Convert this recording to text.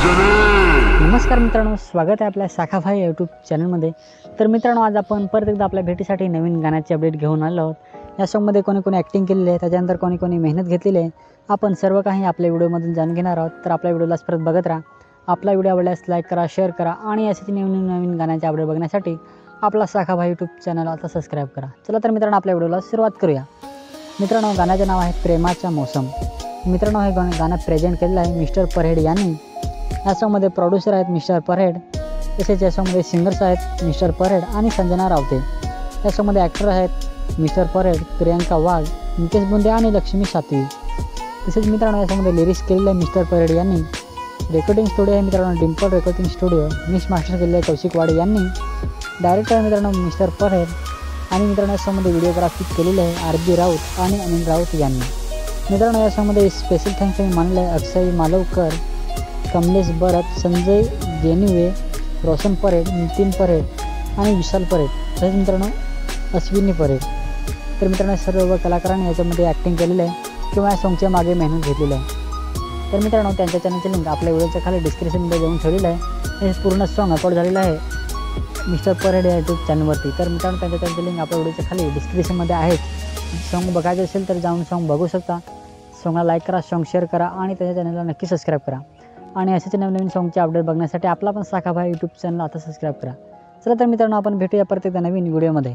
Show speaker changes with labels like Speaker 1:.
Speaker 1: नमस्कार मित्रांनो, स्वागत आहे आपल्या शाखाभाई यूट्यूब चॅनलमध्ये। तर मित्रांनो, आज आपण परत एकदा आपल्या भेटीसाठी नवीन गाण्याची अपडेट घेऊन आलो आहोत। या सॉन्गमध्ये कोणी कोणी ॲक्टिंग केलेली आहे, त्याच्यानंतर कोणी कोणी मेहनत घेतलेली आहे, आपण सर्व काही आपल्या व्हिडिओमधून जाणून घेणार आहोत। तर आपल्या व्हिडिओलाच परत बघत राहा। आपला व्हिडिओ आवडल्यास लाईक करा, शेअर करा आणि अशाच नवीन गाण्याचे अपडेट बघण्यासाठी आपला शाखाभाई यूट्यूब चॅनल आता सबस्क्राईब करा। चला तर मित्रांनो, आपल्या व्हिडिओला सुरुवात करूया। मित्रांनो, गाण्याचे नाव आहे प्रेमाचा मौसम। मित्रांनो, हे गाणं प्रेझेंट केलेलं आहे मिस्टर परेड यांनी। या सॉन्गमध्ये प्रोड्युसर आहेत मिस्टर परेड, तसेच या सॉन्गमध्ये सिंगर्स आहेत मिस्टर परेड आणि संजना रावते। या सॉन्गमध्ये ॲक्टर आहेत मिस्टर परेड, प्रियंका वाघ, नितेश बुंदे आणि लक्ष्मी सातवी। तसेच मित्रांनो, या सॉन्गमध्ये लिरिक्स केलेले आहे मिस्टर परेड यांनी। रेकॉर्डिंग स्टुडिओ आहे मित्रांनो Dimple recording studio. Mix master केलेले आहे कौशिक वाडे यांनी। डायरेक्टर आहे मित्रांनो मिस्टर परेड आणि मित्रांनो, या सॉन्गमध्ये व्हिडिओग्राफी केलेली आहे आर.बी. राऊत आणि अनिल राऊत यांनी। मित्रांनो, या सॉन्गमध्ये स्पेशल थँक्स मी मानले आहे अक्षय मालवकर, कमलेश भरत, संजय देनिवे, रोशन परेड, नितीन परेड आणि विशाल परेड, तसेच मित्रांनो अश्विनी परेड। तर मित्रांनो, सर्व कलाकारांनी याच्यामध्ये ॲक्टिंग केलेलं आहे किंवा या सॉन्गच्या मागे मेहनत घेतलेली आहे। तर मित्रांनो, त्यांच्या चॅनलची लिंक आपल्या व्हिडिओच्या खाली डिस्क्रिप्शनमध्ये देऊन ठेवलेलं आहे। हे पूर्ण सॉन्ग अपलोड झालेलं आहे मिस्टर परेड या यूट्यूब चॅनलवरती। तर मित्रांनो, त्यांच्या चॅनलची लिंक आपल्या व्हिडिओच्या खाली डिस्क्रिप्शनमध्ये आहे। सॉन्ग बघायचं असेल तर जाऊन सॉन्ग बघू शकता। सॉन्गला लाईक करा, सॉन्ग शेअर करा आणि त्याच्या चॅनलला नक्की सबस्क्राईब करा। आणि असेच नवीन सॉन्गचे अपडेट बघण्यासाठी आपला पण शाखाभाई यूट्यूब चॅनल आता सबस्क्राईब करा। चला तर मित्रांनो, आपण भेटूया परत एकदा नवीन व्हिडिओमध्ये।